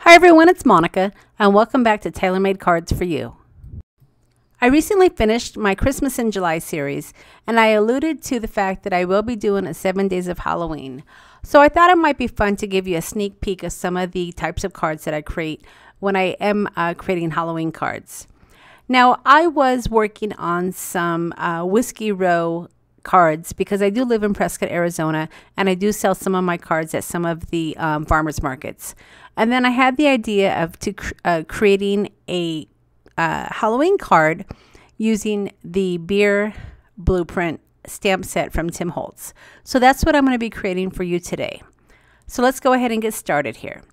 Hi everyone, it's Monica, and welcome back to Tailor-Made Cards for You. I recently finished my Christmas in July series, and I alluded to the fact that I will be doing a 7 days of Halloween. So I thought it might be fun to give you a sneak peek of some of the types of cards that I create when I am creating Halloween cards. Now, I was working on some Whiskey Row cards because I do live in Prescott, Arizona, and I do sell some of my cards at some of the farmers markets. And then I had the idea of creating a Halloween card using the beer blueprint stamp set from Tim Holtz. So that's what I'm going to be creating for you today. So let's go ahead and get started here.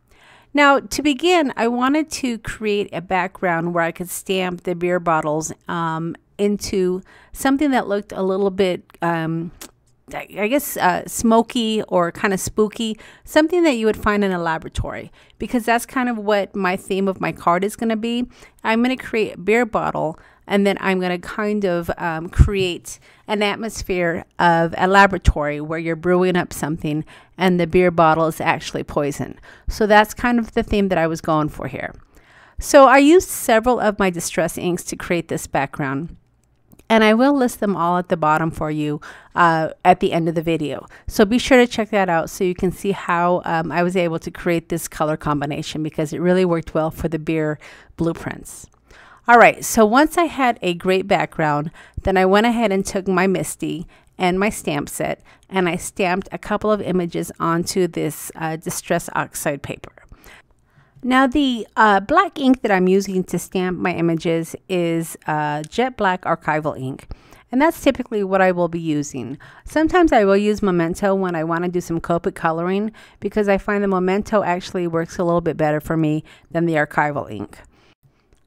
Now, to begin, I wanted to create a background where I could stamp the beer bottles into something that looked a little bit, I guess, smoky or kind of spooky, something that you would find in a laboratory, because that's kind of what my theme of my card is going to be. I'm going to create a beer bottle, and then I'm going to kind of create an atmosphere of a laboratory where you're brewing up something and the beer bottle is actually poison. So that's kind of the theme that I was going for here. So I used several of my distress inks to create this background, and I will list them all at the bottom for you at the end of the video. So be sure to check that out so you can see how I was able to create this color combination, because it really worked well for the beer blueprints. All right, so once I had a great background, then I went ahead and took my Misty and my stamp set, and I stamped a couple of images onto this Distress Oxide paper. Now, the black ink that I'm using to stamp my images is Jet Black Archival ink, and that's typically what I will be using. Sometimes I will use Memento when I want to do some Copic coloring, because I find the Memento actually works a little bit better for me than the archival ink.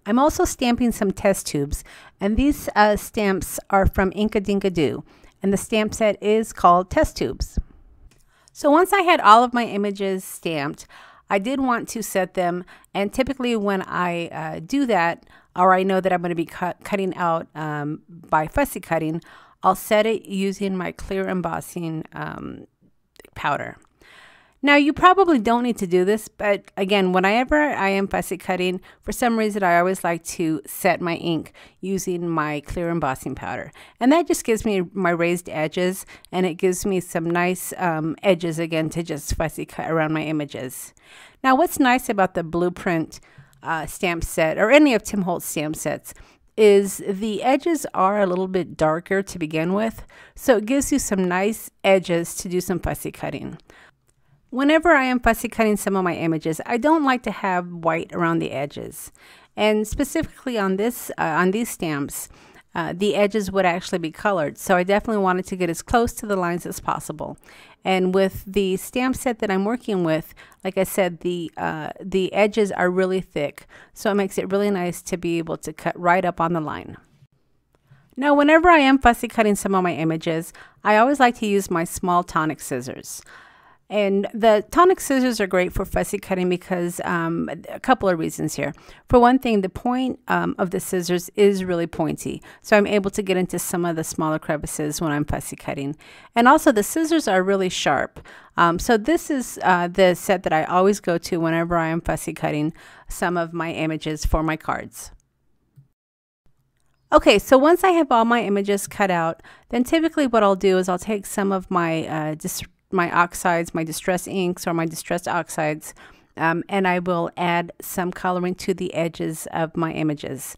I'm also stamping some test tubes, and these stamps are from Inkadinkadoo, and the stamp set is called Test Tubes. So once I had all of my images stamped, I did want to set them, and typically when I do that, or I know that I'm going to be cutting out by fussy cutting, I'll set it using my clear embossing powder. Now, you probably don't need to do this, but again, whenever I am fussy cutting, for some reason I always like to set my ink using my clear embossing powder. And that just gives me my raised edges, and it gives me some nice edges again to just fussy cut around my images. Now, what's nice about the blueprint stamp set, or any of Tim Holtz stamp sets, is the edges are a little bit darker to begin with, so it gives you some nice edges to do some fussy cutting. Whenever I am fussy cutting some of my images, I don't like to have white around the edges. And specifically on this, on these stamps, the edges would actually be colored. So I definitely wanted to get as close to the lines as possible. And with the stamp set that I'm working with, like I said, the edges are really thick. So it makes it really nice to be able to cut right up on the line. Now, whenever I am fussy cutting some of my images, I always like to use my small tonic scissors. And the tonic scissors are great for fussy cutting because a couple of reasons here. For one thing, the point of the scissors is really pointy, so I'm able to get into some of the smaller crevices when I'm fussy cutting. And also, the scissors are really sharp. So this is the set that I always go to whenever I am fussy cutting some of my images for my cards. Okay, so once I have all my images cut out, then typically what I'll do is I'll take some of my my oxides, my distress inks or my distressed oxides, and I will add some coloring to the edges of my images.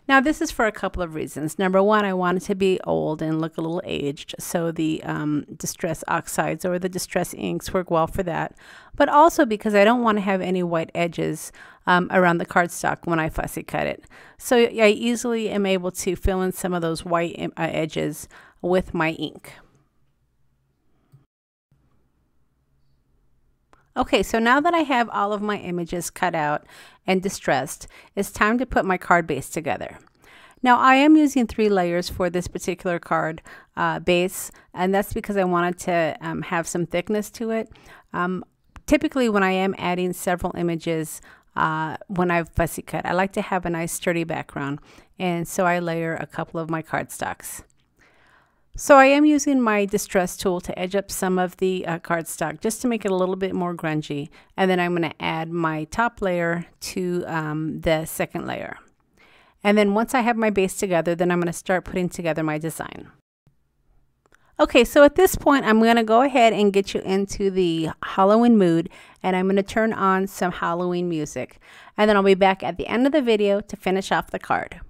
Now, this is for a couple of reasons. Number one, I want it to be old and look a little aged, so the distress oxides or the distress inks work well for that. But also because I don't want to have any white edges around the cardstock when I fussy cut it. So I easily am able to fill in some of those white edges with my ink. Okay, so now that I have all of my images cut out and distressed, it's time to put my card base together. Now, I am using 3 layers for this particular card base, and that's because I wanted to have some thickness to it. Typically, when I am adding several images when I've fussy cut, I like to have a nice sturdy background, and so I layer a couple of my cardstocks. So I am using my distress tool to edge up some of the cardstock just to make it a little bit more grungy. And then I'm going to add my top layer to the second layer. And then once I have my base together, then I'm going to start putting together my design. Okay, so at this point, I'm going to go ahead and get you into the Halloween mood, and I'm going to turn on some Halloween music. And then I'll be back at the end of the video to finish off the card.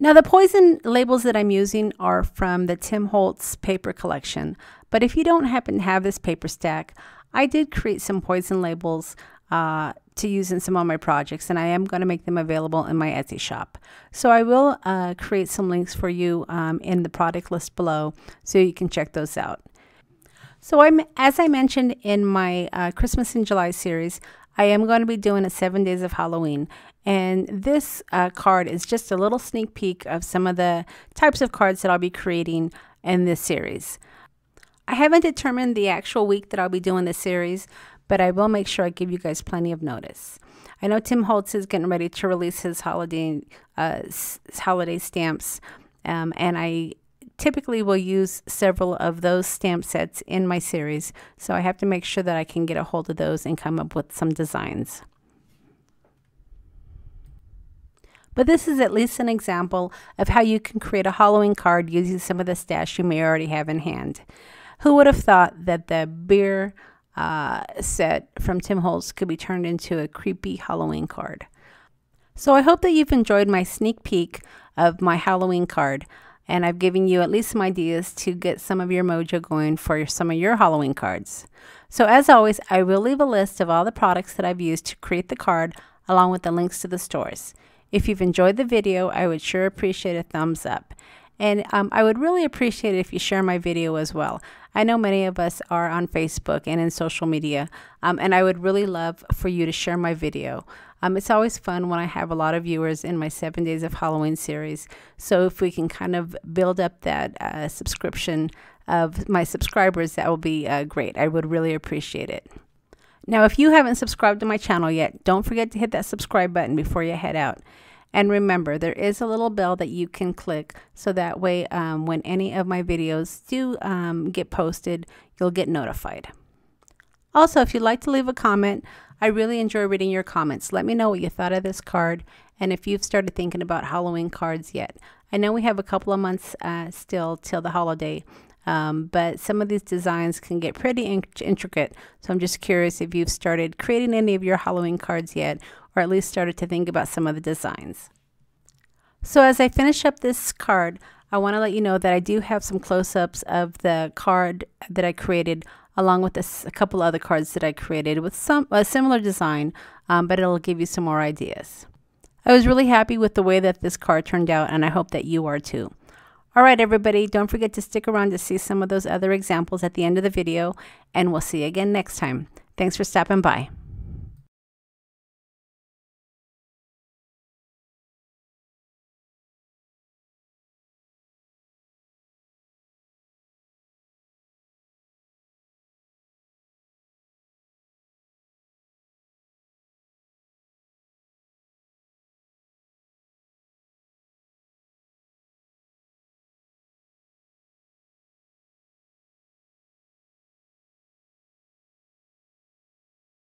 Now the poison labels that I'm using are from the Tim Holtz paper collection, but if you don't happen to have this paper stack, I did create some poison labels to use in some of my projects, and I am going to make them available in my Etsy shop. So I will create some links for you in the product list below so you can check those out. So as I mentioned in my Christmas in July series, I am going to be doing a 7 days of Halloween, and this card is just a little sneak peek of some of the types of cards that I'll be creating in this series. I haven't determined the actual week that I'll be doing this series, but I will make sure I give you guys plenty of notice. I know Tim Holtz is getting ready to release his holiday stamps, and I typically will use several of those stamp sets in my series, so I have to make sure that I can get a hold of those and come up with some designs. But this is at least an example of how you can create a Halloween card using some of the stash you may already have in hand. Who would have thought that the beer set from Tim Holtz could be turned into a creepy Halloween card? So I hope that you've enjoyed my sneak peek of my Halloween card, and I've given you at least some ideas to get some of your mojo going for some of your Halloween cards. So as always, I will leave a list of all the products that I've used to create the card along with the links to the stores. If you've enjoyed the video, I would sure appreciate a thumbs up. And I would really appreciate it if you share my video as well. I know many of us are on Facebook and in social media, and I would really love for you to share my video. It's always fun when I have a lot of viewers in my 7 Days of Halloween series. So if we can kind of build up that subscription of my subscribers, that will be great. I would really appreciate it. Now, if you haven't subscribed to my channel yet, don't forget to hit that subscribe button before you head out. And remember, there is a little bell that you can click so that way when any of my videos do get posted, you'll get notified. Also, if you'd like to leave a comment, I really enjoy reading your comments. Let me know what you thought of this card and if you've started thinking about Halloween cards yet. I know we have a couple of months still till the holiday, but some of these designs can get pretty intricate. So I'm just curious if you've started creating any of your Halloween cards yet, or at least started to think about some of the designs. So as I finish up this card, I want to let you know that I do have some close-ups of the card that I created along with a couple other cards that I created with a similar design, but it'll give you some more ideas. I was really happy with the way that this card turned out, and I hope that you are too. All right, everybody, don't forget to stick around to see some of those other examples at the end of the video, and we'll see you again next time. Thanks for stopping by.